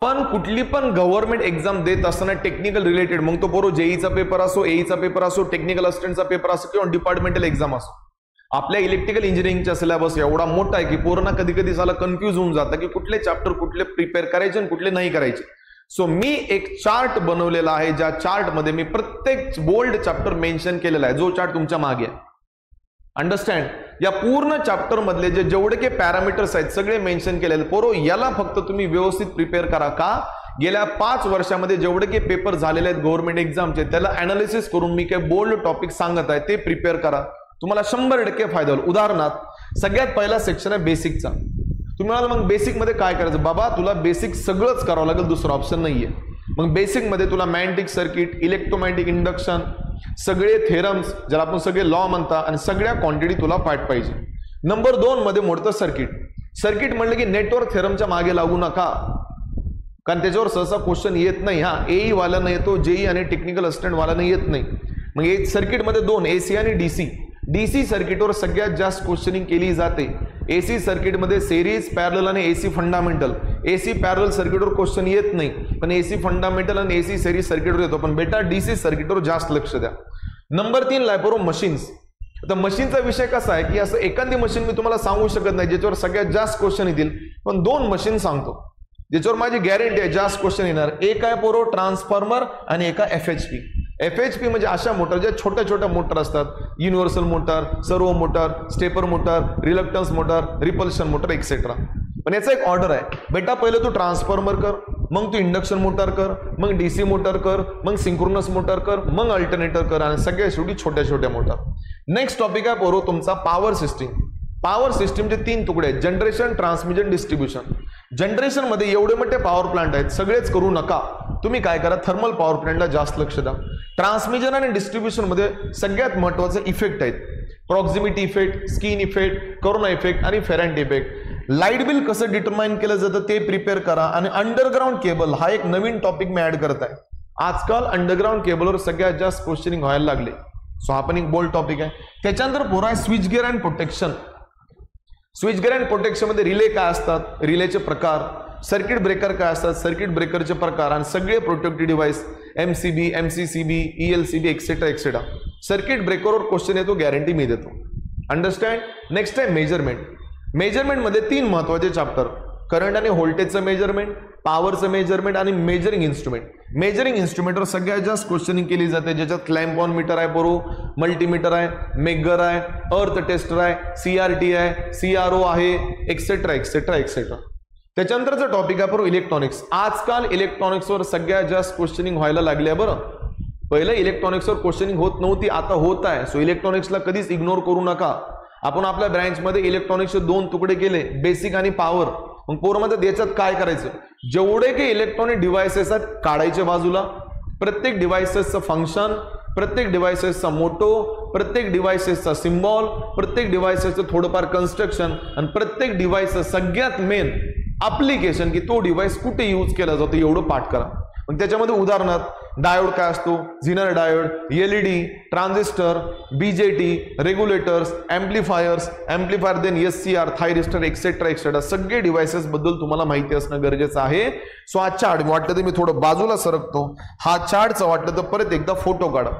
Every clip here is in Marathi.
पण कुठली पण गव्हर्नमेंट एक्झाम देत असताना टेक्निकल रिलेटेड, मग तो पोरो जेईचा पेपर असो, एईचा पेपर असो, टेक्निकल असिस्टंटचा पेपर असो किंवा डिपार्टमेंटल एक्झाम असो, आपल्या इलेक्ट्रिकल इंजिनिअरिंगचा सिलेबस एवढा मोठा आहे की पोरांना कधी कधी झाला कन्फ्यूज होऊन जातं की कुठले चॅप्टर कुठले प्रिपेअर करायचे आणि कुठले नाही करायचे. सो मी एक चार्ट बनवलेला आहे, ज्या चार्ट मध्ये मी प्रत्येक बोल्ड चॅप्टर मेन्शन केलेला आहे, जो चार्ट तुमच्या मागे आहे. अंडरस्टँड? या पूर्ण चॅप्टर मधले जेवढे काही पॅरामीटर्स आहेत सगळे मेन्शन केलेले. पोरो याला फक्त तुम्ही व्यवस्थित प्रिपेअर करा. का? गेल्या 5 वर्षामध्ये जेवढे काही पेपर झालेले आहेत गव्हर्नमेंट एक्झामचे, त्याला अनालिसिस करून मी काही बोल्ड टॉपिक सांगत आहे ते प्रिपेअर करा. तुम्हाला 100% फायदा होईल. उदाहरणार्थ सगळ्यात पहिला सेक्शन आहे बेसिकचा. तुम्हाला मग बेसिक मध्ये काय करायचं? बाबा तुला बेसिक सगळंच करावं लागेल, दुसरं ऑप्शन नाहीये. मग बेसिक मध्ये तुला मॅग्नेटिक सर्किट, इलेक्ट्रोमॅग्नेटिक इंडक्शन, सगळे थेरम्स ज्याला आपण सगळे लॉ म्हणता, आणि सगळ्या क्वांटिटी तुला पाठ पाहिजे. नंबर 2 मध्ये मोडतं सर्किट. सर्किट म्हणलं की नेटवर्क थेरमच्या मागे लागू नका, कारण त्याच्यावर सहसा क्वेश्चन येत नाही. हा, एई वाल्यानं येतो, जेई आणि टेक्निकल असिस्टंट वाल्यानं येत नाही. मग सर्किट मध्ये 2 एसी आणि डीसी. डीसी सर्किटवर सगळ्यात जास्त क्वेश्चनिंग केली जाते. एसी सर्किटमध्ये सिरीज, पॅरलल आणि एसी फंडामेंटल. एसी पॅरलल सर्किटवर क्वेश्चन येत नाही, पण एसी फंडामेंटल आणि एसी सिरीज सर्किटवर येतो. पण बेटा डीसी सर्किटवर जास्त लक्ष द्या. नंबर 3 लायपोरो मशीन्स. आता मशीनचा विषय कसा आहे की असं एखादी मशीन मी तुम्हाला सांगू शकत नाही ज्याच्यावर सगळ्यात जास्त क्वेश्चन येतील, पण 2 मशीन सांगतो ज्याच्यावर माझी गॅरंटी आहे जास्त क्वेश्चन येणार. एक आहे पोरो ट्रान्सफॉर्मर आणि एका FHP. FHP म्हणजे अशा मोटर ज्या छोट्या छोट्या मोटर असतात, universal motor, servo motor, stepper motor, reluctance motor, repulsion motor etcetera. पण याचा एक ऑर्डर आहे. बेटा पहिलं तू ट्रान्सफॉर्मर कर, मग तू इंडक्शन मोटर कर, मग डीसी मोटर कर, मग सिंक्रोनस मोटर कर, मग अल्टरनेटर कर, आणि सगळ्या शेवटी छोट्या छोट्या मोटर. नेक्स्ट टॉपिक आहे पोरो तुमचा पॉवर सिस्टीम. पॉवर सिस्टीमचे 3 तुकडे आहेत: जनरेशन, ट्रान्समिशन, डिस्ट्रीब्युशन. जनरेशन मध्ये एवढे मोठे पॉवर प्लांट आहेत, सगळेच करू नका. तुम्ही काय करा, थर्मल पॉवर प्लांटला जास्त लक्ष द्या. ट्रान्समिशन आणि डिस्ट्रीब्युशन मध्ये सगळ्यात महत्त्वाचे इफेक्ट आहेत: proximity effect, skin effect, corona effect आणि फेरंट इफेक्ट. लाईट बिल कसं डिटरमाइन केलं जातं ते प्रिपेअर करा. आणि अंडरग्राउंड केबल हा एक नवीन टॉपिक मी ऍड करत आहे. आजकाल अंडरग्राउंड केबलवर सगळ्यात जास्त क्वेश्चनिंग व्हायला लागले. सो हा पण एक बोल्ड टॉपिक आहे. त्याच्यानंतर पोरा switch gear and protection. Switch gear and protection मध्ये रिले काय असतात, रिलेचे प्रकार, सर्किट ब्रेकर काय असतात, सर्किट ब्रेकरचे प्रकार, आणि सगळे protective device, MCB, MCCB, ELCB etcetera etcetera. Circuit ब्रेकरवर क्वेश्चन येतो, गॅरंटी मी देतो. अंडरस्टँड? नेक्स्ट आहे मेजरमेंट. मेजरमेंट मध्ये 3 महत्वाचे चॅप्टर: करंट आणि व्होल्टेजचं मेजरमेंट, पॉवरचं मेजरमेंट आणि मेजरिंग इन्स्ट्रुमेंट. मेजरिंग इन्स्ट्रुमेंटवर सगळ्यात जास्त क्वेश्चनिंग केली जाते, ज्याच्यात क्लॅम्प ऑन मीटर आहे पोरो, मल्टीमीटर आहे, मेगर आहे, अर्थ टेस्टर आहे, CRT आहे, CRO आहे, एक्सेट्रा एक्सेट्रा एक्सेट्रा. त्याच्यानंतरचा टॉपिक आहे पोरो इलेक्ट्रॉनिक्स. आजकाल इलेक्ट्रॉनिक्सवर सगळ्यात जास्त क्वेश्चनिंग व्हायला लागले आहे. बरं, पहिलं इलेक्ट्रॉनिक्सवर क्वेश्चनिंग होत नव्हती, आता होत आहे. सो इलेक्ट्रॉनिक्सला कधीच इग्नोर करू नका. आपण आपल्या ब्रँचमध्ये इलेक्ट्रॉनिक्सचे 2 तुकडे केले, बेसिक आणि पॉवर. मग पोरमध्ये याच्यात काय करायचं, जेवढे काही इलेक्ट्रॉनिक डिव्हाइसेस आहेत काढायचे बाजूला. प्रत्येक डिव्हाइसेसचं फंक्शन, प्रत्येक डिव्हाइसेसचा मोटो, प्रत्येक डिव्हाइसेसचा सिम्बॉल, प्रत्येक डिव्हाइसेसचं थोडंफार कन्स्ट्रक्शन, आणि प्रत्येक डिव्हाइसचं सगळ्यात मेन ऍप्लिकेशन की तो डिव्हाइस कुठे यूज केला जातो एवढं पाठ करा. मग त्याच्यामध्ये उदाहरणार्थ डायोड काय असतो, zener diode, LED, transistor, BJT, regulators, amplifier, then SCR, thyristor etcetera etcetera. सगळे डिव्हाइसेस बद्दल तुम्हाला माहिती असणं गरजेचं आहे. सो हा चार्ट वाटलं तर मी थोडं बाजूला सरकतो. हा चार्टचा वाटलं तर परत एकदा फोटो काढा.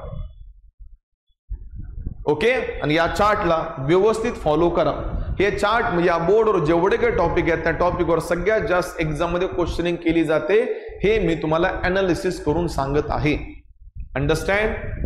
ओके, आणि या चार्टला व्यवस्थित फॉलो करा. हे चार्ट म्हणजे या बोर्डवर जेवढे काही टॉपिक आहेत त्या टॉपिकवर सगळ्यात जास्त एक्झाम मध्ये क्वेश्चनिंग केली जाते, हे मी तुम्हाला अनालिसिस करून सांगत आहे. अंडरस्टँड?